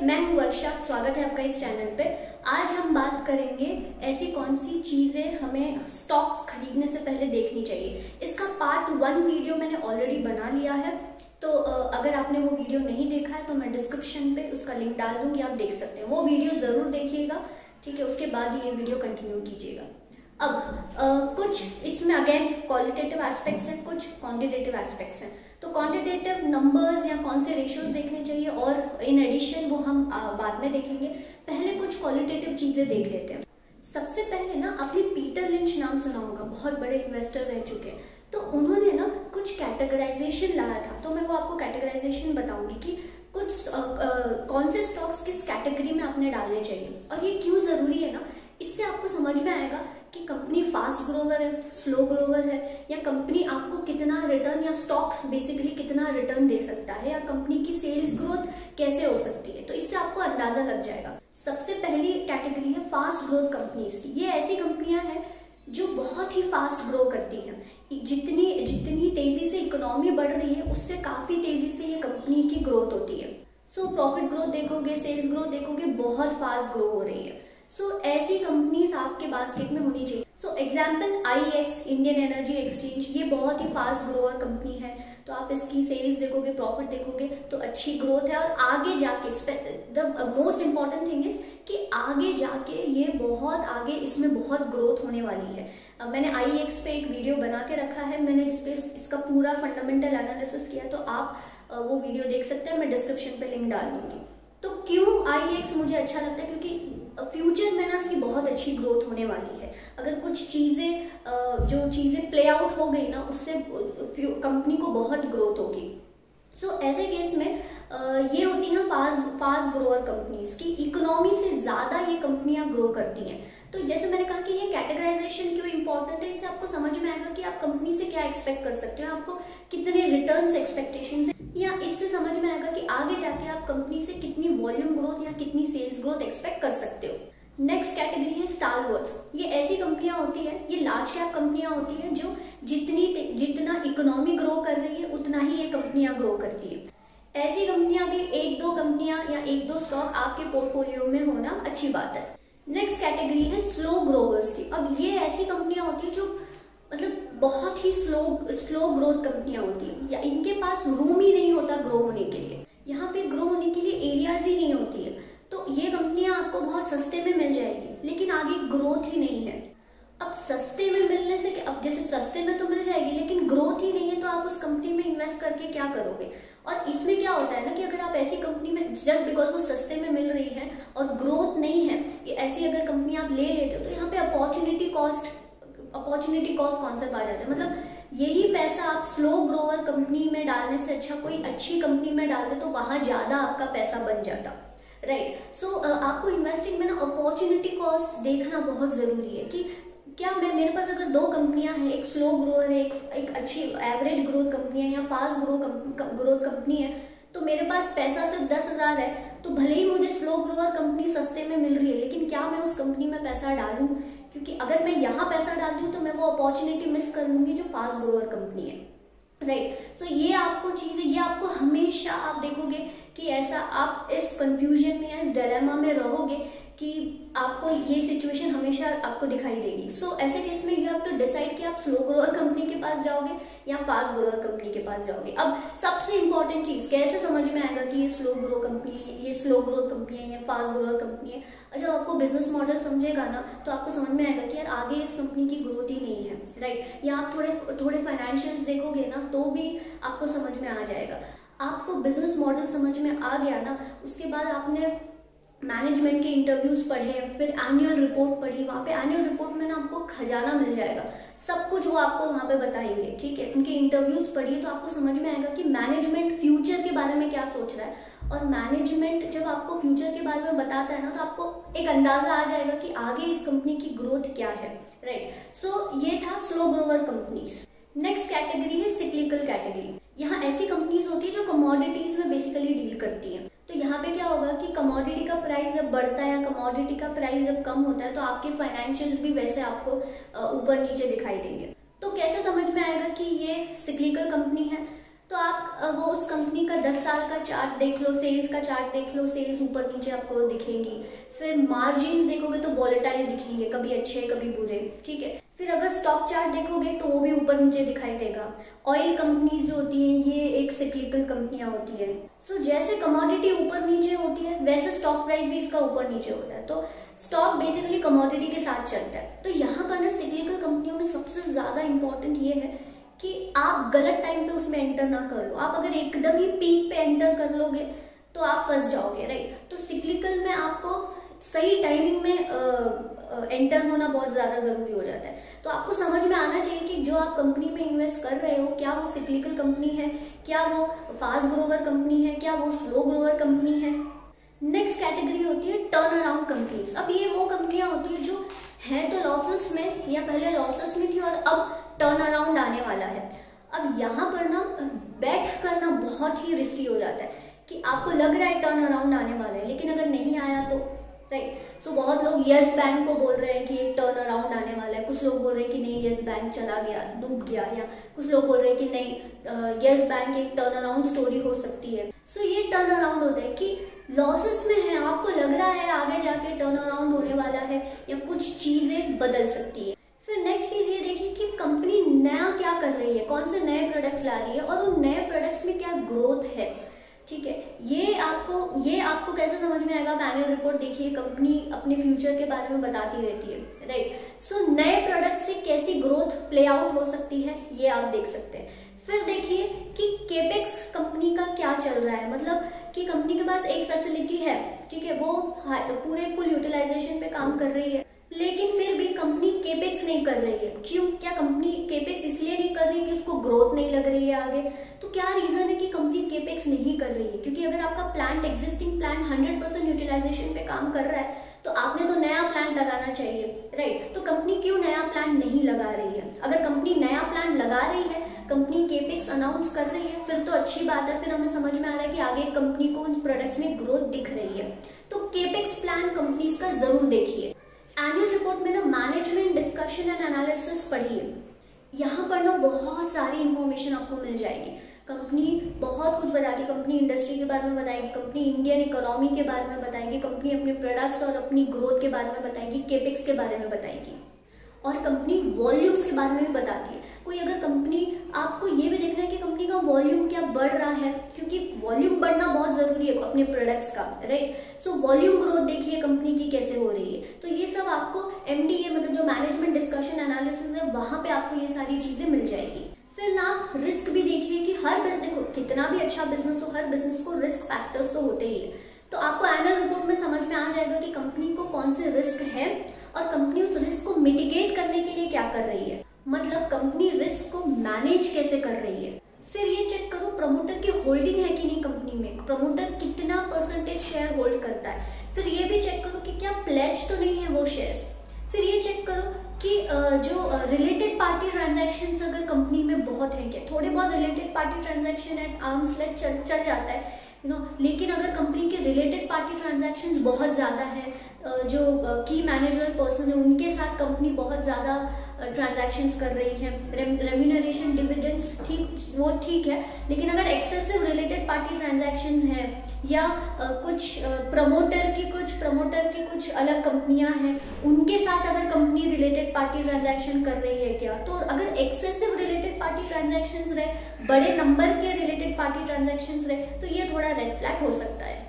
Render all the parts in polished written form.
मैं हूं वर्षा, स्वागत है आपका इस चैनल पे। आज हम बात करेंगे ऐसी कौन सी चीजें हमें स्टॉक्स खरीदने से पहले देखनी चाहिए। इसका पार्ट 1 वीडियो मैंने ऑलरेडी बना लिया है, तो अगर आपने वो वीडियो नहीं देखा है तो मैं डिस्क्रिप्शन पे उसका लिंक डाल दूंगी, आप देख सकते हैं। वो वीडियो जरूर देखिएगा, ठीक है। उसके बाद ये वीडियो कंटिन्यू कीजिएगा। अब कुछ इसमें अगेन क्वालिटेटिव एस्पेक्ट्स हैं, कुछ क्वांटिटेटिव एस्पेक्ट्स हैं। तो क्वांटिटेटिव नंबर्स या कौन से रेशियोज देखने चाहिए और इन एडिशन वो हम बाद में देखेंगे। पहले कुछ क्वालिटेटिव चीजें देख लेते हैं। सबसे पहले ना आपने पीटर लिंच नाम सुना होगा, बहुत बड़े इन्वेस्टर रह चुके हैं। तो उन्होंने ना कुछ कैटेगराइजेशन लाया था, तो मैं वो आपको कैटेगराइजेशन बताऊंगी कि कुछ कौन से स्टॉक्स किस कैटेगरी में आपने डालने चाहिए और ये क्यों जरूरी है ना। इससे आपको समझ में आएगा कि कंपनी फास्ट ग्रोवर है, स्लो ग्रोवर है, या कंपनी आपको कितना रिटर्न या स्टॉक बेसिकली कितना रिटर्न दे सकता है, या कंपनी की सेल्स ग्रोथ कैसे हो सकती है। तो इससे आपको अंदाजा लग जाएगा। सबसे पहली कैटेगरी है फास्ट ग्रोथ कंपनीज की। ये ऐसी कंपनियां हैं जो बहुत ही फास्ट ग्रो करती हैं। जितनी तेजी से इकोनॉमी बढ़ रही है उससे काफी तेजी से ये कंपनी की ग्रोथ होती है। सो प्रॉफिट ग्रोथ देखोगे, सेल्स ग्रोथ देखोगे, बहुत फास्ट ग्रो हो रही है। सो ऐसी कंपनीज आपके बास्केट में होनी चाहिए। So example IEX, Indian energy exchange, ये बहुत ही फास्ट ग्रोअर कंपनी है। तो आप इसकी सेल्स देखोगे, प्रॉफिट देखोगे तो अच्छी ग्रोथ है। और आगे जाके the most important thing is कि आगे जाके ये बहुत आगे इसमें बहुत ग्रोथ होने वाली है। मैंने IEX पे एक वीडियो बना के रखा है, मैंने जिसपे इसका पूरा फंडामेंटल एनालिसिस किया, तो आप वो वीडियो देख सकते हैं, मैं डिस्क्रिप्शन पे लिंक डाल दूंगी। तो क्यों IEX मुझे अच्छा लगता है, क्योंकि फ्यूचर में ना इसकी बहुत अच्छी ग्रोथ होने वाली है। अगर कुछ चीजें जो चीजें प्ले आउट हो गई ना, उससे कंपनी को बहुत ग्रोथ होगी। सो ऐसे केस में ये होती है फास्ट ग्रोअर कंपनीज की। इकोनॉमी से ज्यादा ये कंपनियां ग्रो करती हैं। तो जैसे मैंने कहा कि ये कैटेगराइजेशन क्यों इंपॉर्टेंट है, इससे आपको समझ में आएगा कि आप कंपनी से क्या एक्सपेक्ट कर सकते हो, आपको कितने रिटर्न्स एक्सपेक्टेशंस है, या इससे समझ में आएगा कि आगे जाके आप कंपनी से कितनी वॉल्यूम ग्रोथ या कितनी सेल्स ग्रोथ एक्सपेक्ट कर सकते हो। नेक्स्ट कैटेगरी है स्टारवर्ड्स। ये ऐसी कंपनियां होती है, ये लार्ज कैप कंपनियां होती है जो जितना इकोनॉमी ग्रो कर रही है उतना ही ये कंपनियां ग्रो करती है। ऐसी कंपनियां भी 1-2 कंपनियां या 1-2 स्टॉक आपके पोर्टफोलियो में होना अच्छी बात है। नेक्स्ट कैटेगरी है स्लो ग्रोवर्स की। अब ये ऐसी कंपनियां होती है जो मतलब बहुत ही स्लो ग्रोथ कंपनियां होती है, या इनके पास रूम ही नहीं होता ग्रो होने के लिए। यहाँ पे ग्रो होने के लिए एरियाज ही नहीं होती है। तो ये कंपनियां आपको बहुत सस्ते में मिल जाएगी, लेकिन आगे ग्रोथ ही नहीं है। अब सस्ते में मिलने से, अब जैसे सस्ते में तो मिल जाएगी लेकिन ग्रोथ ही नहीं है, तो आप उस कंपनी में इन्वेस्ट करके क्या करोगे। और इसमें क्या होता है ना कि अगर आप ऐसी कंपनी में जस्ट बिकॉज वो सस्ते में मिल रही है और ग्रोथ नहीं है, ऐसी अगर कंपनी आप ले लेते हो, तो यहाँ पे अपॉर्चुनिटी कॉस्ट कॉन्सेप्ट आ जाता है। मतलब यही पैसा आप स्लो ग्रोअर कंपनी में डालने से अच्छा कोई अच्छी कंपनी में डालते तो वहां ज्यादा आपका पैसा बन जाता, राइट। सो आपको इन्वेस्टिंग में ना अपॉर्चुनिटी कॉस्ट देखना बहुत जरूरी है कि क्या मेरे पास अगर 2 कंपनियां हैं, एक स्लो ग्रोअर है, एक अच्छी एवरेज ग्रोथ कंपनी है, या फास्ट ग्रोथ कंपनी है, तो मेरे पास पैसा सिर्फ 10,000 है, तो भले ही मुझे स्लो ग्रोअर कंपनी सस्ते में मिल रही है, लेकिन क्या मैं उस कंपनी में पैसा डालूं, क्योंकि अगर मैं यहाँ पैसा डालती हूँ तो मैं वो अपॉर्चुनिटी मिस कर लूंगी जो फास्ट ग्रोअर कंपनी है, राइट। सो ये आपको चीजें, ये आपको हमेशा आप देखोगे कि ऐसा आप इस कंफ्यूजन में या इस डिलेमा में रहोगे कि आपको ये सिचुएशन हमेशा आपको दिखाई देगी। सो ऐसे केस में यू हैव टू डिसाइड कि आप स्लो ग्रोअर कंपनी के पास जाओगे या फास्ट ग्रोअर कंपनी के पास जाओगे। अब सबसे इंपॉर्टेंट चीज कैसे समझ में आएगा कि ये स्लो ग्रो कंपनी है, ये स्लो ग्रोथ कंपनी है, ये फास्ट ग्रोअर कंपनी है। जब आपको बिजनेस मॉडल समझेगा ना, तो आपको समझ में आएगा कि यार आगे इस कंपनी की ग्रोथ ही नहीं है, राइट। या आप थोड़े फाइनेंशियल्स देखोगे ना, तो भी आपको समझ में आ जाएगा। आपको बिजनेस मॉडल समझ में आ गया ना, उसके बाद आपने मैनेजमेंट के इंटरव्यूज पढ़े, फिर एनुअल रिपोर्ट पढ़ी, वहाँ पे एनुअल रिपोर्ट में ना आपको खजाना मिल जाएगा, सब कुछ वो आपको वहाँ पे बताएंगे, ठीक है। उनके इंटरव्यूज पढ़िए तो आपको समझ में आएगा कि मैनेजमेंट फ्यूचर के बारे में क्या सोच रहा है। और मैनेजमेंट जब आपको फ्यूचर के बारे में बताता है ना, तो आपको एक अंदाजा आ जाएगा कि आगे इस कंपनी की ग्रोथ क्या है, राइट। सो ये था slow Grover companies. Next category है सिक्लिकल कैटेगरी। यहाँ ऐसी कंपनीज होती है जो कमोडिटीज में बेसिकली डील करती हैं। तो यहाँ पे क्या होगा कि कमोडिटी का प्राइस जब बढ़ता है या कमोडिटी का प्राइस जब कम होता है, तो आपके फाइनेंशियल्स भी वैसे आपको ऊपर नीचे दिखाई देंगे। तो कैसे समझ में आएगा कि ये सिक्लिकल कंपनी है। तो आप वो उस कंपनी का 10 साल का चार्ट देख लो, सेल्स का चार्ट देख लो, सेल्स ऊपर नीचे आपको दिखेंगी। फिर मार्जिन्स देखोगे तो वॉलेटाइल दिखेंगे, कभी अच्छे कभी बुरे, ठीक है। फिर अगर स्टॉक चार्ट देखोगे तो वो भी ऊपर नीचे दिखाई देगा। ऑयल कंपनीज जो होती हैं ये एक सिक्लिकल कंपनियां होती है। सो जैसे कमोडिटी ऊपर नीचे होती है वैसे स्टॉक प्राइस भी इसका ऊपर नीचे होता है। तो स्टॉक बेसिकली कमोडिटी के साथ चलता है। तो यहाँ पर ना सिक्लिकल कंपनियों में सबसे ज्यादा इंपॉर्टेंट ये है कि आप गलत टाइम पे उसमें एंटर ना कर लो। आप अगर एकदम ही पीक पे एंटर कर लोगे तो आप फंस जाओगे, राइट। तो सिक्लिकल में आपको सही टाइमिंग में एंटर होना बहुत ज्यादा जरूरी हो जाता है। तो आपको समझ में आना चाहिए कि जो आप कंपनी में इन्वेस्ट कर रहे हो क्या वो सिक्लिकल कंपनी है, क्या वो फास्ट ग्रोवर कंपनी है, क्या वो स्लो ग्रोवर कंपनी है। नेक्स्ट कैटेगरी होती है टर्न अराउंड कंपनीज। अब ये वो कंपनियां होती है जो है तो लॉसेस में या पहले लॉसेस में थी और अब टर्न अराउंड आने वाला है। अब यहाँ पर ना बैठ करना बहुत ही रिस्की हो जाता है कि आपको लग रहा है टर्न अराउंड आने वाला है लेकिन अगर नहीं आया तो, राइट। सो बहुत लोग यस बैंक को बोल रहे हैं कि एक टर्न अराउंड आने वाला है, कुछ लोग बोल रहे हैं कि नहीं यस बैंक चला गया, डूब गया, या कुछ लोग बोल रहे हैं कि नहीं यस बैंक एक टर्न अराउंड स्टोरी हो सकती है। सो ये टर्न अराउंड होता है कि लॉसेस में है, आपको लग रहा है आगे जाके टर्न अराउंड होने वाला है या कुछ चीजें बदल सकती है। फिर नेक्स्ट चीज ये देखिए कि कंपनी नया क्या कर रही है, कौन से नए प्रोडक्ट्स ला रही है और उन नए प्रोडक्ट्स में क्या ग्रोथ है, ठीक है। ये आपको कैसे समझ में आएगा? एनुअल रिपोर्ट देखिए, कंपनी अपने फ्यूचर के बारे में बताती रहती है, राइट। सो नए प्रोडक्ट से कैसी ग्रोथ प्ले आउट हो सकती है ये आप देख सकते हैं। फिर देखिए कि केपेक्स कंपनी का क्या चल रहा है, मतलब कि कंपनी के पास एक फैसिलिटी है, ठीक है, वो पूरे फुल यूटिलाइजेशन पे काम कर रही है लेकिन फिर भी कंपनी केपेक्स नहीं कर रही है। क्यों? क्या कंपनी केपेक्स इसलिए नहीं कर रही है कि उसको ग्रोथ नहीं लग रही है आगे? तो क्या रीजन है कि कंपनी केपेक्स नहीं कर रही है? क्योंकि अगर आपका प्लांट एग्जिस्टिंग प्लांट 100% यूटिलाइजेशन पे काम कर रहा है तो आपने तो नया प्लांट लगाना चाहिए, राइट। तो कंपनी क्यों नया प्लांट नहीं लगा रही है? अगर कंपनी नया प्लांट लगा रही है, कंपनी केपेक्स अनाउंस कर रही है, फिर तो अच्छी बात है, फिर हमें समझ में आ रहा है कि आगे कंपनी को उन प्रोडक्ट्स में ग्रोथ दिख रही है। तो केपेक्स प्लान कंपनीज का जरूर देखिए। एनुअल रिपोर्ट में ना मैनेजमेंट डिस्कशन एंड एनालिसिस पढ़िए, यहाँ पर ना बहुत सारी इंफॉर्मेशन आपको मिल जाएगी। कंपनी बहुत कुछ बताएगी, कंपनी इंडस्ट्री के बारे में बताएगी, कंपनी इंडियन इकोनॉमी के बारे में बताएगी, कंपनी अपने प्रोडक्ट्स और अपनी ग्रोथ के बारे में बताएगी, केपेक्स के बारे में बताएगी और कंपनी वॉल्यूम्स के बारे में भी बताती है। कोई अगर कंपनी, आपको ये भी देखना है कि कंपनी का वॉल्यूम क्या बढ़ रहा है, क्योंकि वॉल्यूम बढ़ना बहुत जरूरी है अपने प्रोडक्ट्स का, राइट। सो वॉल्यूम ग्रोथ देखिए कंपनी की कैसे हो रही है। तो ये सब आपको एमडीए मतलब जो मैनेजमेंट डिस्कशन एनालिसिस है वहां पे आपको ये सारी चीजें मिल जाएगी। फिर ना आप रिस्क भी देखिए कि हर बिजनेस, देखो कितना भी अच्छा बिजनेस हो, हर बिजनेस को रिस्क फैक्टर्स तो होते ही है। तो आपको एनुअल रिपोर्ट में समझ में आ जाएगा कि कंपनी को कौन से रिस्क है और कंपनी उस रिस्क को मिटिगेट करने के लिए क्या कर रही है, मतलब कंपनी रिस्क को मैनेज कैसे कर रही है। फिर ये चेक करो प्रमोटर की होल्डिंग है कि नहीं कंपनी में, प्रमोटर कितना परसेंटेज शेयर होल्ड करता है। फिर ये भी चेक करो कि क्या प्लेज तो नहीं है वो शेयर्स। फिर ये चेक करो कि जो रिलेटेड पार्टी ट्रांजैक्शंस अगर कंपनी में बहुत है, क्या थोड़े बहुत related party transaction at arm's length चल जाता है, लेकिन अगर कंपनी के रिलेटेड पार्टी ट्रांजैक्शंस बहुत ज़्यादा है, जो की मैनेजर पर्सन है उनके साथ कंपनी बहुत ज़्यादा ट्रांजैक्शंस कर रही है, रेम्यूनरेशन डिविडेंड्स ठीक है, लेकिन अगर एक्सेसिव रिलेटेड पार्टी ट्रांजैक्शंस हैं या कुछ प्रमोटर की कुछ अलग कंपनियां हैं उनके साथ अगर कंपनी रिलेटेड पार्टी ट्रांजैक्शन कर रही है क्या, तो अगर एक्सेसिव रिलेटेड पार्टी ट्रांजैक्शंस रहे, बड़े नंबर के रिलेटेड पार्टी ट्रांजैक्शंस रहे, तो ये थोड़ा रेड फ्लैग हो सकता है।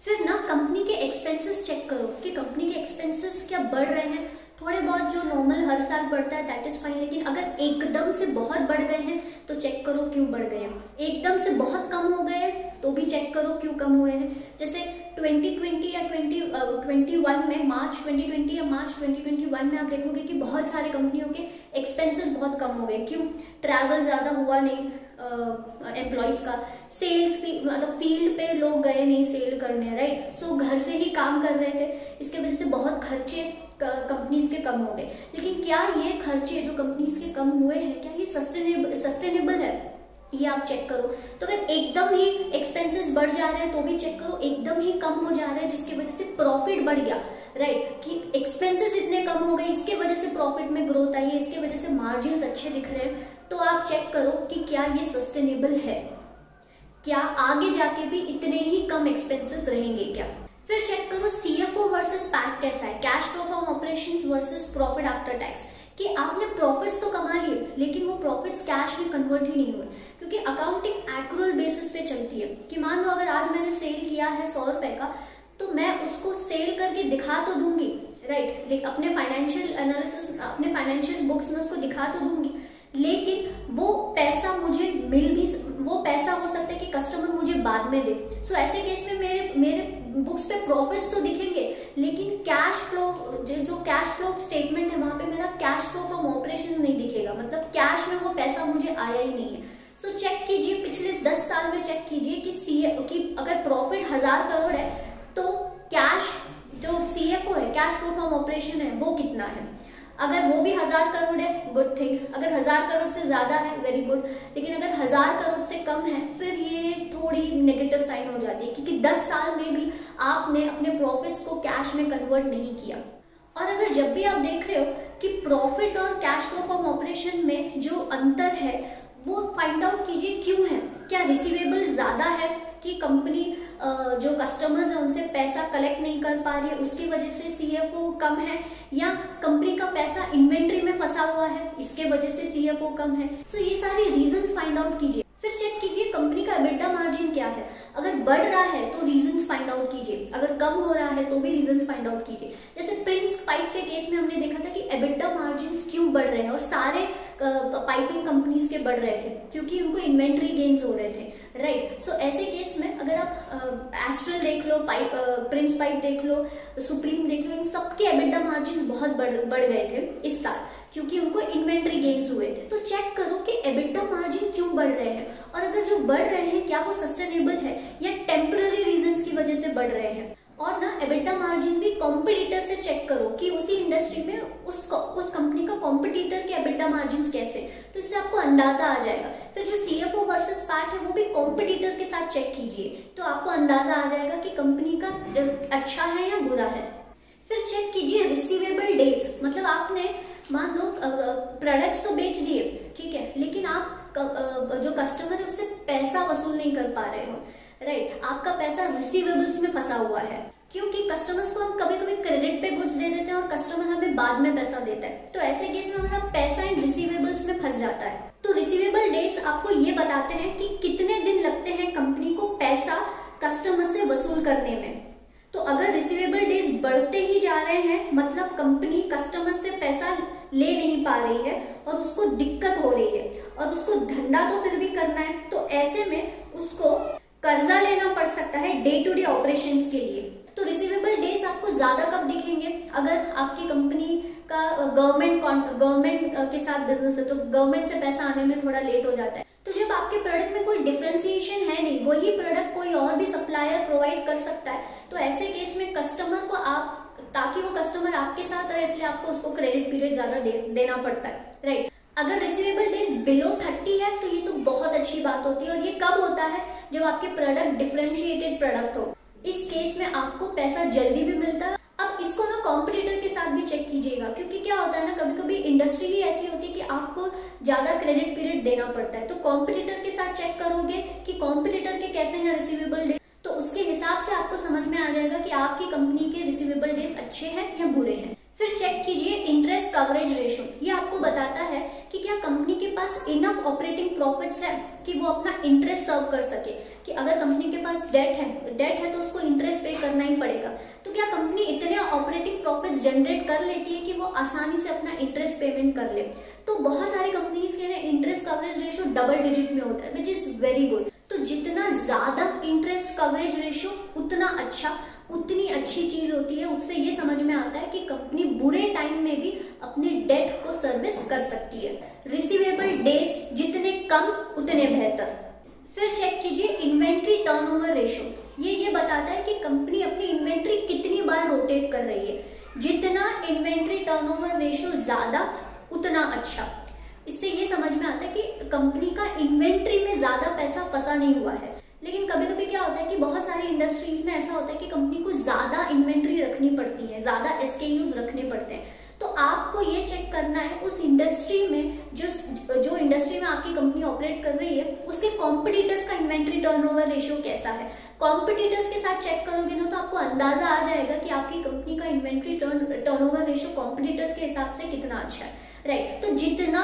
फिर ना कंपनी के एक्सपेंसेस चेक करो कि कंपनी के एक्सपेंसेस क्या बढ़ रहे हैं। थोड़े बहुत जो नॉर्मल हर साल बढ़ता है दैट इज फाइन, लेकिन अगर एकदम से बहुत बढ़ गए हैं तो चेक करो क्यों बढ़ गए हैं। एकदम से बहुत कम हो गए हैं तो भी चेक करो क्यों कम हुए हैं। जैसे 2020 या 2021 में, मार्च 2020 या मार्च 2021 में आप देखोगे कि बहुत सारे कंपनियों के एक्सपेंसेस बहुत कम हो गए। क्यों? ट्रैवल ज्यादा हुआ नहीं एम्प्लॉइज का, सेल्स भी मतलब फील्ड पे लोग गए नहीं सेल करने, राइट। सो घर से ही काम कर रहे थे, इसके वजह से बहुत खर्चे कंपनीज के कम हो गए। लेकिन क्या ये खर्चे जो कंपनीज के कम हुए हैं क्या ये सस्टेनेबल है, ये आप चेक करो। तो अगर एकदम ही एक्सपेंसेस बढ़ जा रहे हैं तो भी चेक करो, एकदम ही कम हो जा रहे हैं जिसकी वजह से प्रॉफिट बढ़ गया, राइट, कि एक्सपेंसेस इतने कम हो गए इसके वजह से प्रॉफिट में ग्रोथ आई है, इसके वजह से मार्जिन अच्छे दिख रहे हैं, तो आप चेक करो कि क्या ये सस्टेनेबल है। क्या आगे जाके भी इतने ही कम एक्सपेंसेस रहेंगे क्या। फिर चेक करो CFO वर्सेस पैट कैसा है, cash flow from operations versus profit after tax, कि आपने प्रॉफिट्स तो कमा लिए लेकिन वो प्रॉफिट्स कैश में कन्वर्ट ही नहीं हुए, क्योंकि अकाउंटिंग एक्रूअल बेसिस पे चलती है कि मान लो अगर आज मैंने सेल किया है 100 रुपए का, तो मैं उसको सेल करके दिखा तो दूंगी, राइट, अपने फाइनेंशियल एनालिसिस, अपने फाइनेंशियल बुक्स में उसको दिखा तो दूंगी, लेकिन वो पैसा मुझे वो पैसा हो सकता है कि कस्टमर मुझे बाद में दे। सो ऐसे केस में मेरे बुक्स पे प्रॉफिट्स तो दिखेंगे, लेकिन कैश फ्लो, जो कैश फ्लो स्टेटमेंट है वहां पे मेरा कैश फ्लो फ्रॉम ऑपरेशन नहीं दिखेगा, मतलब कैश में वो पैसा मुझे आया ही नहीं है। सो चेक कीजिए, पिछले 10 साल में चेक कीजिए कि अगर प्रॉफिट 1000 करोड़ है तो कैश जो CFO है, कैश फ्लो फ्रॉम ऑपरेशन है, वो कितना है। अगर वो भी 1000 करोड़ है, गुड थिंग, अगर 1000 करोड़ से ज्यादा है, वेरी गुड, लेकिन अगर 1000 करोड़ से कम है फिर ये थोड़ी नेगेटिव साइन हो जाती है, क्योंकि 10 साल में भी आपने अपने प्रॉफिट्स को कैश में कन्वर्ट नहीं किया। और अगर जब भी आप देख रहे हो कि प्रॉफिट और कैश फ्लो फ्रॉम ऑपरेशन में जो अंतर है वो फाइंड आउट कीजिए क्यों है। क्या रिसीवेबल ज्यादा है कि कंपनी जो कस्टमर्स है उनसे पैसा कलेक्ट नहीं कर पा रही है, उसकी वजह से CFO कम है, या कंपनी का पैसा इन्वेंट्री में फंसा हुआ है, इसके वजह से CFO कम है। सो ये सारे रीजंस फाइंड आउट कीजिए। फिर चेक कीजिए कंपनी का EBITDA मार्जिन क्या है, अगर बढ़ रहा है तो रीजंस फाइंड आउट कीजिए, अगर कम हो रहा है तो भी रीजंस फाइंड आउट कीजिए। जैसे प्रिंस पाइप्स के केस में हमने देखा था कि EBITDA मार्जिन क्यों बढ़ रहे हैं, और सारे पाइपिंग कंपनीज के बढ़ रहे थे क्योंकि उनको इन्वेंट्री गेन्स हो रहे थे, राइट। सो ऐसे केस में अगर आप एस्ट्रल देख लो, प्रिंस पाइप देख लो, सुप्रीम देख लो, इन सबके EBITDA मार्जिन बहुत बढ़ गए थे इस साल क्योंकि उनको इन्वेंट्री गेन्स हुए थे। तो चेक करो कि EBITDA मार्जिन क्यों बढ़ रहे हैं, और अगर जो बढ़ रहे हैं क्या वो सस्टेनेबल है या टेम्पररी रीजंस की वजह से बढ़ रहे हैं। और ना EBITDA मार्जिन भी कॉम्पिटिटर से चेक करो कि उसी इंडस्ट्री में उस कंपनी का कॉम्पिटिटर के EBITDA मार्जिन कैसे, तो इससे आपको अंदाजा आ जाएगा। फिर जो CFO वर्सेस पैट है वो भी कॉम्पिटिटर के साथ चेक कीजिए, तो आपको अंदाजा आ जाएगा कि कंपनी का अच्छा है या बुरा है। फिर चेक कीजिए रिसीवेबल डेज, मतलब आपने मान लो प्रोडक्ट्स तो बेच दिए, ठीक है, लेकिन आप जो कस्टमर है उससे पैसा वसूल नहीं कर पा रहे हो, राइट, आपका पैसा रिसीवेबल्स में फंसा हुआ है, क्योंकि कस्टमर्स को हम कभी कभी क्रेडिट पे गुड्स दे देते हैं और कस्टमर हमें बाद में पैसा देता है। तो ऐसे केस में हमारा पैसा इन रिसीवेबल्स में फंस जाता है। तो रिसीवेबल डेज आपको ये बताते हैं कि कितने दिन लगते हैं कंपनी को पैसा कस्टमर से वसूल करने में। तो अगर रिसीवेबल डेज बढ़ते ही जा रहे हैं मतलब कंपनी कस्टमर से पैसा ले नहीं पा रही है और उसको दिक्कत हो रही है और उसको धंधा तो फिर भी करना है, तो ऐसे में उसको कर्जा लेना पड़ सकता है डे टू डे ऑपरेशंस के लिए। तो रिसीवेबल डेज आपको ज्यादा कब दिखेंगे, अगर आपकी कंपनी का गवर्नमेंट के साथ बिजनेस है तो गवर्नमेंट से पैसा आने में थोड़ा लेट हो जाता है। तो जब आपके प्रोडक्ट में कोई डिफरेंशिएशन है नहीं, वही प्रोडक्ट कोई और भी सप्लायर प्रोवाइड कर सकता है, तो ऐसे केस में कस्टमर को आप, ताकि वो कस्टमर आपके साथ रहे, इसलिए आपको उसको क्रेडिट पीरियड ज्यादा देना पड़ता है, राइट। अगर रिसीवेबल डेज बिलो 30 है तो ये तो बहुत अच्छी बात होती है, और ये कब होता है, जब आपके प्रोडक्ट डिफरेंशिएटेड प्रोडक्ट हो, इस केस में आपको पैसा जल्दी भी मिलता है। अब इसको ना कॉम्पिटिटर के साथ भी चेक कीजिएगा, क्योंकि क्या होता है ना, कभी कभी इंडस्ट्री ही ऐसी होती है कि आपको ज्यादा क्रेडिट पीरियड देना पड़ता है। तो कॉम्पिटिटर के साथ चेक करोगे कि कॉम्पिटिटर के कैसे हैं रिसीवेबल डेज, तो उसके हिसाब से आपको समझ में आ जाएगा कि आपकी कंपनी के रिसीवेबल डेज अच्छे हैं या बुरे हैं। फिर चेक कीजिए इंटरेस्ट कवरेज रेशियो, ये आपको बताता है कि क्या कंपनी के पास इनफ ऑपरेटिंग प्रॉफिट्स है कि वो अपना इंटरेस्ट सर्व कर सके, कि अगर कंपनी के पास डेट है तो उसको इंटरेस्ट पे करना ही पड़ेगा, तो क्या कंपनी इतने ऑपरेटिंग प्रॉफिट्स जनरेट कर लेती है कि वो आसानी से अपना इंटरेस्ट पेमेंट कर ले। तो बहुत सारी कंपनीज के interest coverage ratio double digit में होता है, विच इज वेरी गुड। तो जितना ज्यादा इंटरेस्ट कवरेज रेशियो उतना अच्छा, उतनी अच्छी चीज होती है। उससे ये समझ में आता है कि कंपनी बुरे टाइम में भी अपने डेट को सर्विस कर सकती है। रिसीवेबल डेज जितने कम उतने बेहतर। फिर चेक कीजिए इन्वेंट्री टर्नओवर रेशियो, ये बताता है कि कंपनी अपनी इन्वेंट्री कितनी बार रोटेट कर रही है। जितना इन्वेंट्री टर्नओवर रेशियो ज्यादा उतना अच्छा। इससे ये समझ में आता है कि कंपनी का इन्वेंट्री में ज्यादा पैसा फंसा नहीं हुआ है। लेकिन कभी कभी क्या होता है कि बहुत सारी इंडस्ट्रीज में ऐसा होता है कि कंपनी को ज्यादा इन्वेंट्री रखनी पड़ती है, ज्यादा SKUs रखने पड़ते हैं। तो आपको ये चेक करना है उस इंडस्ट्री में, जो इंडस्ट्री में आपकी कंपनी ऑपरेट कर रही है, उसके कॉम्पिटिटर्स का इन्वेंट्री टर्नओवर रेशियो कैसा है। कॉम्पिटिटर्स के साथ चेक करोगे ना तो आपको अंदाजा आ जाएगा कि आपकी कंपनी का इन्वेंट्री टर्नओवर रेशियो कॉम्पिटिटर्स के हिसाब से कितना अच्छा है, राइट। तो जितना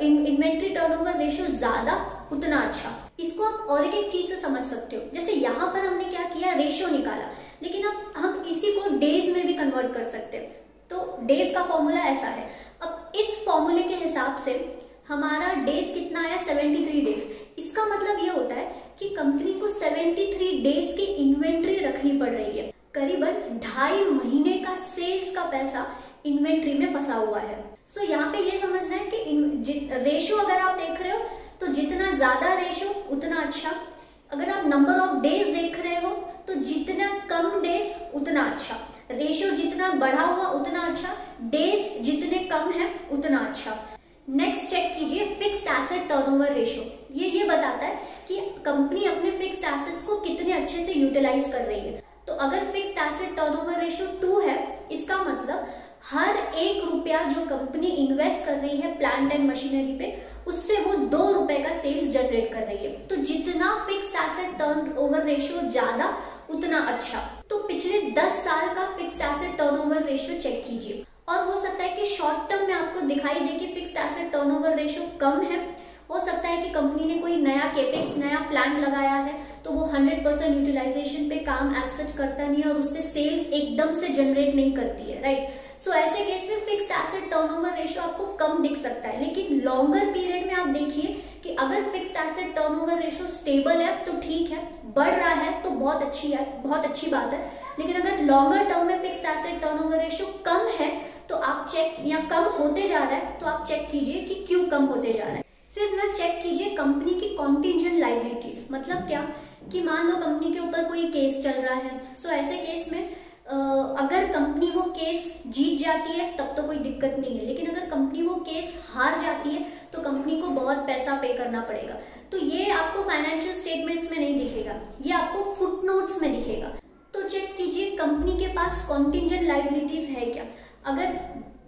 इन्वेंट्री टर्नओवर रेशियो ज्यादा उतना अच्छा। इसको आप और एक चीज से समझ सकते हो, जैसे यहाँ पर हमने क्या किया, रेशियो निकाला, लेकिन अब हम इसी को डेज में भी कन्वर्ट कर सकते हैं। तो डेज का फॉर्मूला ऐसा है। अब इस फॉर्मूले के हिसाब से हमारा डेज कितना आया, 73 डेज। इसका मतलब ये होता है कि कंपनी को 73 डेज की इन्वेंट्री रखनी पड़ रही है। करीबन 2.5 महीने का सेल्स का पैसा इन्वेंट्री में फंसा हुआ है। सो यहाँ पे ये समझना है कि रेशियो अगर आप देख रहे हो तो जितना ज्यादा रेशियो उतना अच्छा। अगर आप नंबर ऑफ डेज देख रहे हो तो जितना कम डेज उतना अच्छा। रेशियो जितना बढ़ा हुआ उतना अच्छा, डेज जितने कम है उतना अच्छा। नेक्स्ट चेक कीजिए फिक्स्ड एसेट टर्नओवर रेशियो। ये बताता है कि कंपनी अपने फिक्स्ड एसेट्स को कितने अच्छे से यूटिलाइज कर रही है। तो अगर फिक्स्ड एसेट टर्नओवर रेशियो 2 है, इसका मतलब हर 1 रुपया जो कंपनी इन्वेस्ट कर रही है प्लांट एंड मशीनरी पे, उससे वो 2 रुपए का सेल्स जनरेट कर रही है। तो जितना फिक्स्ड एसेट टर्नओवर रेशियो ज्यादा उतना अच्छा। तो पिछले 10 साल का fixed asset turnover ratio check कीजिए, और हो सकता है कि शॉर्ट टर्म में आपको दिखाई दे कि फिक्स्ड एसेट टर्नओवर रेशियो कम है। हो सकता है कि कंपनी ने कोई नया केपेक्स, नया प्लांट लगाया है तो वो 100% यूटिलाइजेशन पे काम एज सच करता नहीं है और उससे सेल्स एकदम से जनरेट नहीं करती है, राइट। सो ऐसे केस में फिक्स्ड एसेट टर्नओवर रेशियो आपको कम दिख सकता है, लेकिन लॉन्गर पीरियड में आप देखिए कि अगर fixed asset turnover ratio stable है तो ठीक है, बढ़ रहा है तो बहुत अच्छी बात है। लेकिन अगर लॉन्गर टर्म में फिक्स्ड एसेट टर्नओवर रेशियो कम है तो आप चेक, या कम होते जा रहा है तो आप चेक कीजिए कि क्यों कम होते जा रहा है। फिर ना चेक कीजिए कंपनी की कॉन्टिंजेंट लायबिलिटीज। मतलब क्या कि मान लो कंपनी के ऊपर कोई केस चल रहा है। सो ऐसे केस में अगर कंपनी वो केस जीत जाती है तब तो कोई दिक्कत नहीं है, लेकिन अगर कंपनी वो केस हार जाती है तो कंपनी को बहुत पैसा पे करना पड़ेगा। तो ये आपको फाइनेंशियल स्टेटमेंट्स में नहीं दिखेगा, ये आपको फुटनोट्स में दिखेगा। तो चेक कीजिए कंपनी के पास कॉन्टिंजेंट लायबिलिटीज है क्या। अगर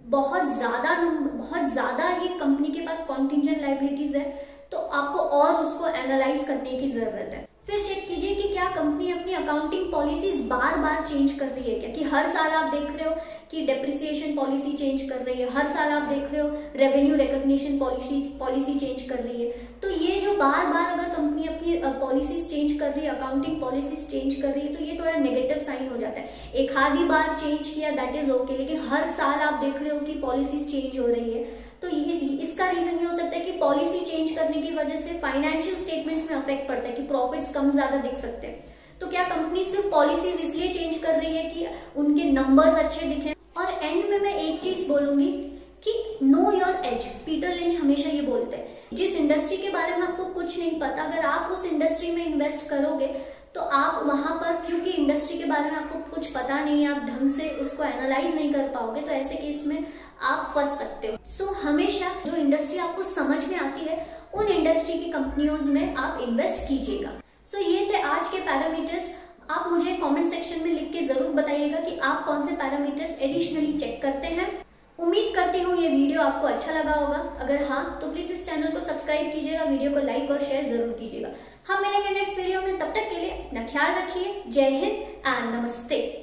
बहुत ज्यादा ही कंपनी के पास कॉन्टिंजेंट लायबिलिटीज है तो आपको और उसको एनालाइज करने की जरूरत है। फिर चेक कीजिए कि क्या कंपनी अपनी अकाउंटिंग पॉलिसीज बार बार चेंज कर रही है क्या, कि हर साल आप देख रहे हो कि डेप्रिसिएशन पॉलिसी चेंज कर रही है, हर साल आप देख रहे हो रेवेन्यू रिकॉग्निशन पॉलिसी चेंज कर रही है। तो ये जो बार बार अगर कंपनी अपनी पॉलिसीज चेंज कर रही है, अकाउंटिंग पॉलिसीज चेंज कर रही है, तो ये थोड़ा नेगेटिव साइन हो जाता है। एक आधी बार चेंज किया दैट इज ओके, लेकिन हर साल आप देख रहे हो कि पॉलिसीज चेंज हो रही है, तो इसका रीजन ये हो सकता है कि पॉलिसी चेंज करने की वजह से फाइनेंशियल स्टेटमेंट्स में अफेक्ट पड़ता है कि प्रॉफिट्स कम ज्यादा दिख सकते हैं। तो क्या कंपनी सिर्फ पॉलिसीज इसलिए चेंज कर रही है कि उनके नंबर्स अच्छे दिखें। और एंड में मैं एक चीज बोलूंगी कि know your age. Peter lynch हमेशा ये बोलते हैं, जिस इंडस्ट्री के बारे में आपको कुछ नहीं पता, अगर आप उस इंडस्ट्री में इन्वेस्ट करोगे तो आप वहां पर, क्योंकि इंडस्ट्री के बारे में आपको कुछ पता नहीं है, आप ढंग से उसको एनालाइज नहीं कर पाओगे, तो ऐसे केस में आप फंस सकते हो। सो हमेशा जो इंडस्ट्री आपको समझ में आती है उन इंडस्ट्री की कंपनियों में आप इन्वेस्ट कीजिएगा। सो ये थे आज के पैरामीटर्स। आप मुझे कमेंट सेक्शन में लिख के जरूर बताइएगा कि आप कौन से पैरामीटर्स एडिशनली चेक करते हैं। उम्मीद करती हूँ ये वीडियो आपको अच्छा लगा होगा। अगर हाँ तो प्लीज इस चैनल को सब्सक्राइब कीजिएगा, वीडियो को लाइक और शेयर जरूर कीजिएगा। हम मिलेंगे नेक्स्ट वीडियो में, तब तक के लिए अपना ख्याल रखिए। जय हिंद एंड नमस्ते।